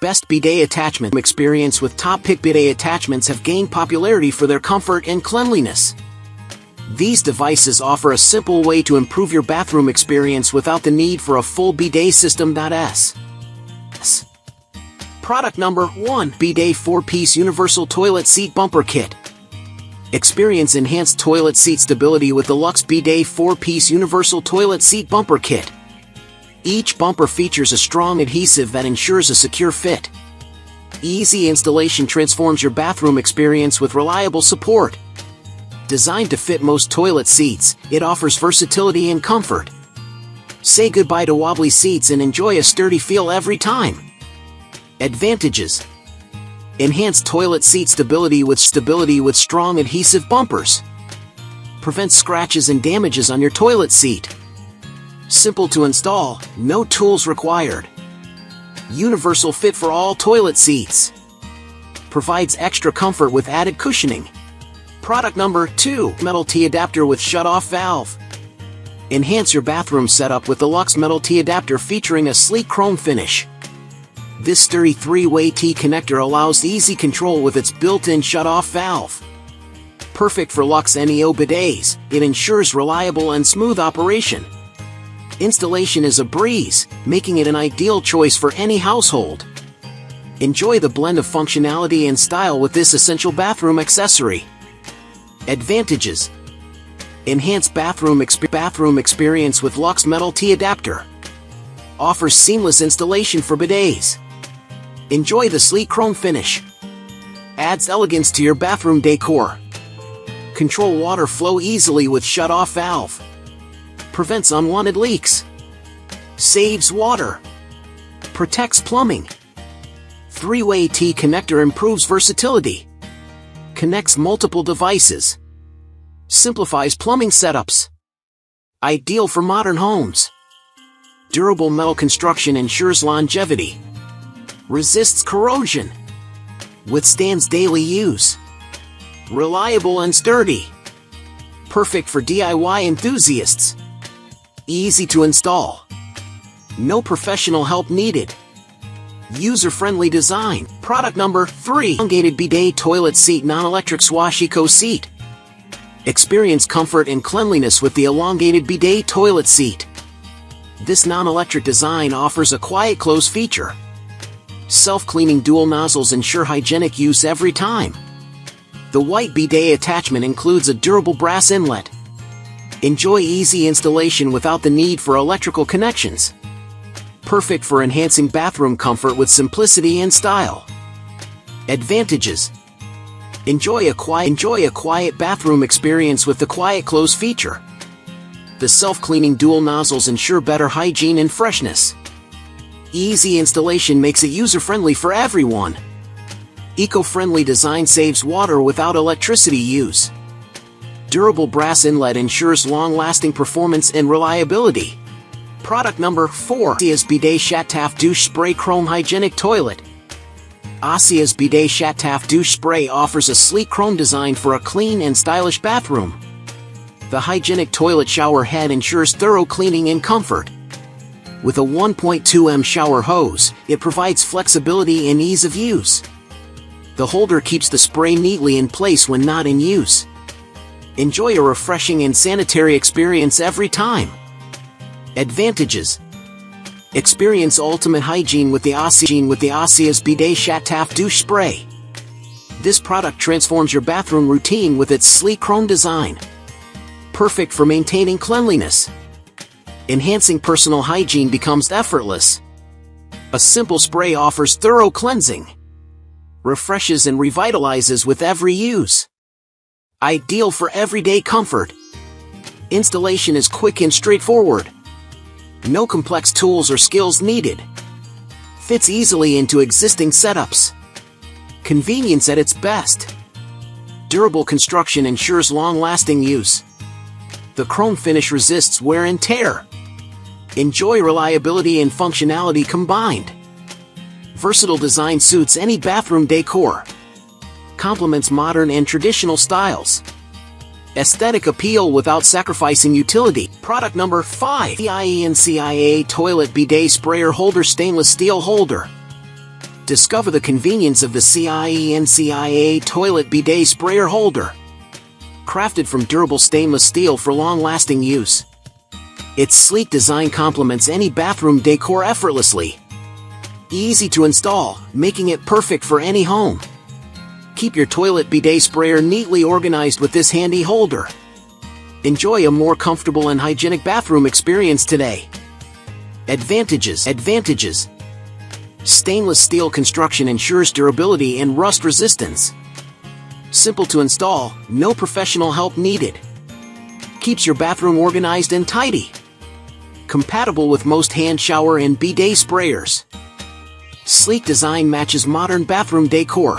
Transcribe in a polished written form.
Best bidet attachment experience with top-pick bidet attachments have gained popularity for their comfort and cleanliness. These devices offer a simple way to improve your bathroom experience without the need for a full bidet system. Product number 1. Bidet 4-Piece Universal Toilet Seat Bumper Kit. Experience enhanced toilet seat stability with the Luxe Bidet 4-Piece Universal Toilet Seat Bumper Kit. Each bumper features a strong adhesive that ensures a secure fit. Easy installation transforms your bathroom experience with reliable support. Designed to fit most toilet seats, it offers versatility and comfort. Say goodbye to wobbly seats and enjoy a sturdy feel every time. Advantages: enhanced toilet seat stability with strong adhesive bumpers. Prevents scratches and damages on your toilet seat. Simple to install, no tools required. Universal fit for all toilet seats. Provides extra comfort with added cushioning. Product number 2. Metal T-Adapter with Shut-Off Valve. Enhance your bathroom setup with the Luxe Metal T-Adapter featuring a sleek chrome finish. This sturdy 3-way T-connector allows easy control with its built-in shut-off valve. Perfect for Luxe NEO bidets, it ensures reliable and smooth operation. Installation is a breeze, making it an ideal choice for any household. Enjoy the blend of functionality and style with this essential bathroom accessory. Advantages: enhanced bathroom experience with Luxe Metal T-Adapter. Offers seamless installation for bidets. Enjoy the sleek chrome finish. Adds elegance to your bathroom decor. Control water flow easily with shut-off valve. Prevents unwanted leaks. Saves water. Protects plumbing. 3-way T-connector improves versatility. Connects multiple devices. Simplifies plumbing setups. Ideal for modern homes. Durable metal construction ensures longevity. Resists corrosion. Withstands daily use. Reliable and sturdy. Perfect for DIY enthusiasts. Easy to install. No professional help needed. User-friendly design. Product number 3. Elongated Bidet Toilet Seat Non-Electric Swash Eco Seat. Experience comfort and cleanliness with the elongated bidet toilet seat. This non-electric design offers a quiet close feature. Self-cleaning dual nozzles ensure hygienic use every time. The white bidet attachment includes a durable brass inlet. Enjoy easy installation without the need for electrical connections. Perfect for enhancing bathroom comfort with simplicity and style. Advantages: enjoy a quiet bathroom experience with the quiet close feature. The self-cleaning dual nozzles ensure better hygiene and freshness. Easy installation makes it user-friendly for everyone. Eco-friendly design saves water without electricity use. Durable brass inlet ensures long-lasting performance and reliability. Product number 4. Asia's Bidet Chat-Taf Douche Spray Chrome Hygienic Toilet. Asia's Bidet Chat-Taf Douche Spray offers a sleek chrome design for a clean and stylish bathroom. The hygienic toilet shower head ensures thorough cleaning and comfort. With a 1.2 shower hose, it provides flexibility and ease of use. The holder keeps the spray neatly in place when not in use. Enjoy a refreshing and sanitary experience every time. Advantages: experience ultimate hygiene with the Asia's Bidet Chat-Taf Douche Spray. This product transforms your bathroom routine with its sleek chrome design. Perfect for maintaining cleanliness. Enhancing personal hygiene becomes effortless. A simple spray offers thorough cleansing. Refreshes and revitalizes with every use. Ideal for everyday comfort. Installation is quick and straightforward. No complex tools or skills needed. Fits easily into existing setups. Convenience at its best. Durable construction ensures long-lasting use. The chrome finish resists wear and tear. Enjoy reliability and functionality combined. Versatile design suits any bathroom decor. Complements modern and traditional styles. Aesthetic appeal without sacrificing utility. Product number 5. EliteSeries Toilet Bidet Sprayer Holder Stainless Steel Holder. Discover the convenience of the CIENCIA Toilet Bidet Sprayer Holder. Crafted from durable stainless steel for long-lasting use. Its sleek design complements any bathroom decor effortlessly. Easy to install, making it perfect for any home. Keep your toilet bidet sprayer neatly organized with this handy holder. Enjoy a more comfortable and hygienic bathroom experience today. Advantages. Stainless steel construction ensures durability and rust resistance. Simple to install, no professional help needed. Keeps your bathroom organized and tidy. Compatible with most hand shower and bidet sprayers. Sleek design matches modern bathroom decor.